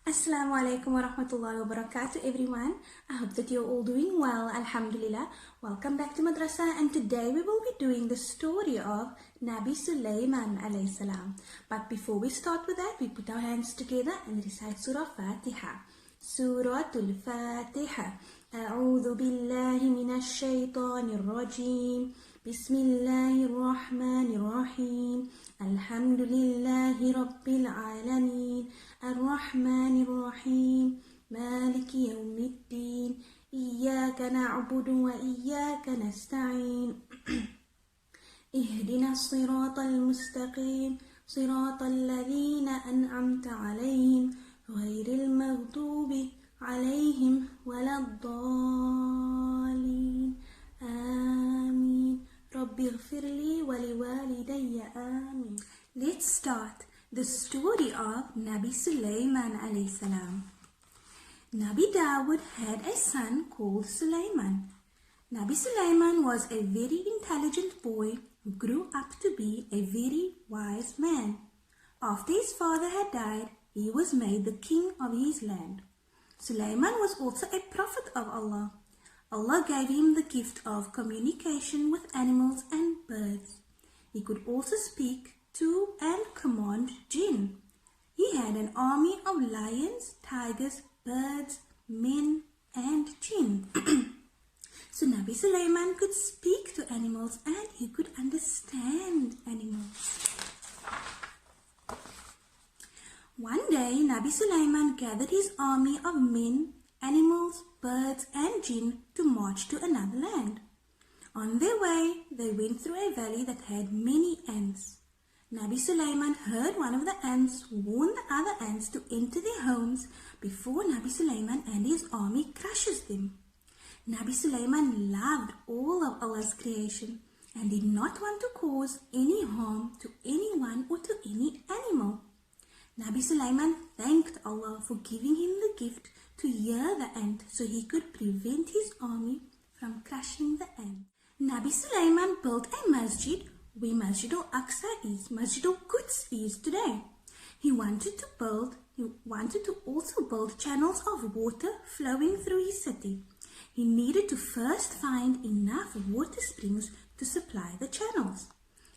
Assalamu alaikum wa rahmatullahi wa barakatuh everyone. I hope that you're all doing well, alhamdulillah. Welcome back to Madrasa, and today we will be doing the story of Nabi Sulaiman alayhi salam. But before we start with that, we put our hands together and recite Surah Fatiha. Suratul Fatiha. A'udhu billahi minash shaitanir rajim. Bismillahir rahmanir rahim. Alhamdulillahi rabbil alamin. الرحمن الرحيم مالك يوم الدين إياك نعبد وإياك نستعين اهدنا الصراط المستقيم صراط الذين أنعمت عليهم غير المغضوب عليهم ولا الضالين آمين رب اغفر لي ولوالدي آمين. Let's start the story of Nabi Sulaiman alayhi salam. Nabi Dawud had a son called Sulaiman. Nabi Sulaiman was a very intelligent boy who grew up to be a very wise man. After his father had died, he was made the king of his land. Sulaiman was also a prophet of Allah. Allah gave him the gift of communication with animals and birds. He could also speak to and command jinn. He had an army of lions, tigers, birds, men and jinn. So Nabi Sulaiman could speak to animals and he could understand animals. One day Nabi Sulaiman gathered his army of men, animals, birds and jinn to march to another land. On their way they went through a valley that had many ants. Nabi Sulaiman heard one of the ants warn the other ants to enter their homes before Nabi Sulaiman and his army crushes them. Nabi Sulaiman loved all of Allah's creation and did not want to cause any harm to anyone or to any animal. Nabi Sulaiman thanked Allah for giving him the gift to hear the ant so he could prevent his army from crushing the ant. Nabi Sulaiman built a masjid where Masjid al-Aqsa is, Masjid al-Quds is today. He wanted to also build channels of water flowing through his city. He needed to first find enough water springs to supply the channels.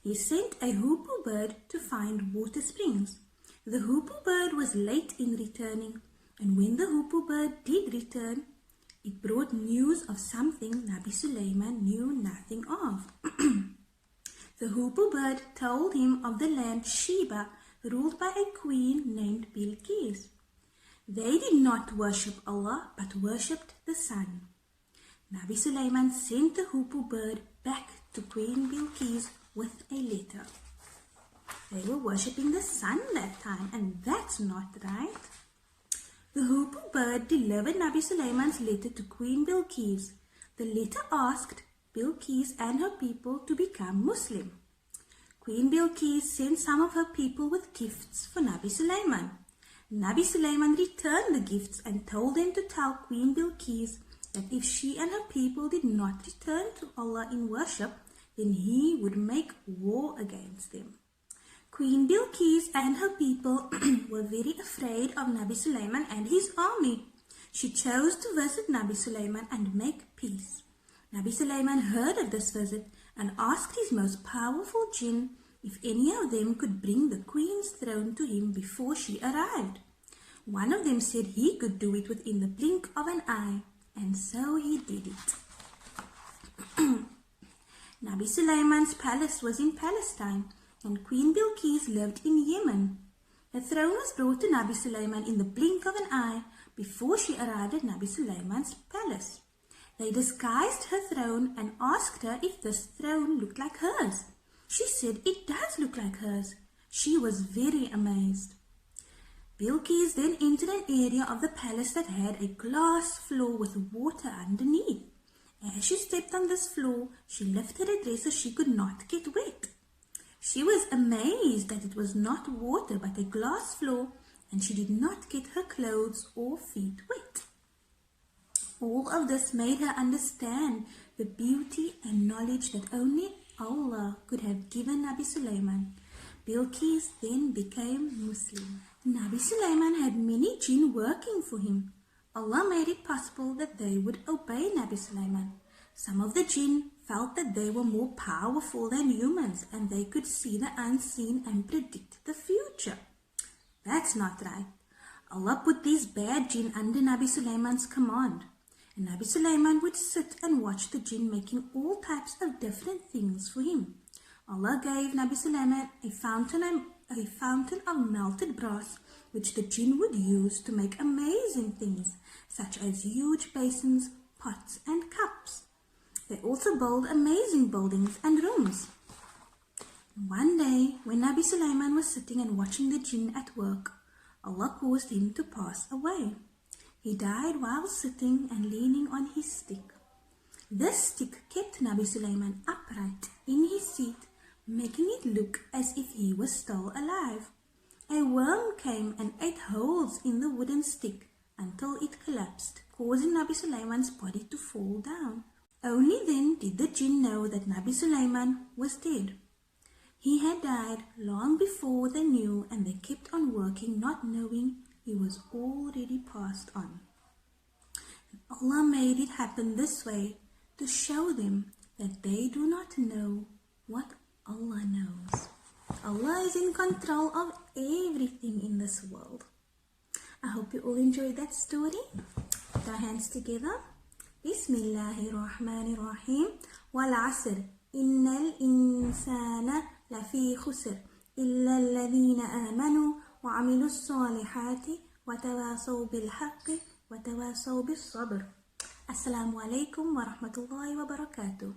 He sent a hoopoe bird to find water springs. The hoopoe bird was late in returning, and when the hoopoe bird did return, it brought news of something Nabi Sulaiman knew nothing of. The hoopoe bird told him of the land Sheba, ruled by a queen named Bilqis. They did not worship Allah, but worshipped the sun. Nabi Sulaiman sent the hoopoe bird back to Queen Bilqis with a letter. They were worshipping the sun that time, and that's not right. The hoopoe bird delivered Nabi Sulaiman's letter to Queen Bilqis. The letter asked Bilqis and her people to become Muslim. Queen Bilqis sent some of her people with gifts for Nabi Sulaiman. Nabi Sulaiman returned the gifts and told them to tell Queen Bilqis that if she and her people did not return to Allah in worship, then he would make war against them. Queen Bilqis and her people were very afraid of Nabi Sulaiman and his army. She chose to visit Nabi Sulaiman and make peace. Nabi Sulaiman heard of this visit and asked his most powerful jinn if any of them could bring the queen's throne to him before she arrived. One of them said he could do it within the blink of an eye, and so he did it. Nabi Sulaiman's palace was in Palestine, and Queen Bilqis lived in Yemen. The throne was brought to Nabi Sulaiman in the blink of an eye before she arrived at Nabi Sulaiman's palace. They disguised her throne and asked her if this throne looked like hers. She said it does look like hers. She was very amazed. Bilqis then entered an area of the palace that had a glass floor with water underneath. As she stepped on this floor, she lifted her dress so she could not get wet. She was amazed that it was not water but a glass floor, and she did not get her clothes or feet wet. All of this made her understand the beauty and knowledge that only Allah could have given Nabi Sulaiman. Bilqis then became Muslim. Nabi Sulaiman had many jinn working for him. Allah made it possible that they would obey Nabi Sulaiman. Some of the jinn felt that they were more powerful than humans and they could see the unseen and predict the future. That's not right. Allah put these bad jinn under Nabi Sulaiman's command. And Nabi Sulaiman would sit and watch the jinn making all types of different things for him. Allah gave Nabi Sulaiman a fountain of melted brass, which the jinn would use to make amazing things, such as huge basins, pots and cups. They also built amazing buildings and rooms. One day, when Nabi Sulaiman was sitting and watching the jinn at work, Allah caused him to pass away. He died while sitting and leaning on his stick. This stick kept Nabi Sulaiman upright in his seat, making it look as if he was still alive. A worm came and ate holes in the wooden stick until it collapsed, causing Nabi Sulaiman's body to fall down. Only then did the jinn know that Nabi Sulaiman was dead. He had died long before they knew, and they kept on working, not knowing he was already passed on. Allah made it happen this way to show them that they do not know what Allah knows. Allah is in control of everything in this world. I hope you all enjoyed that story. Put our hands together. Bismillahirrahmanirrahim. Wal asr. Innal insana lafi khusr. Illa alladhina amanu wa amilu salihati wa tawasaw bil haqqi wa tawasaw bis sabr. Assalamu alaikum wa rahmatullahi wa barakatuh.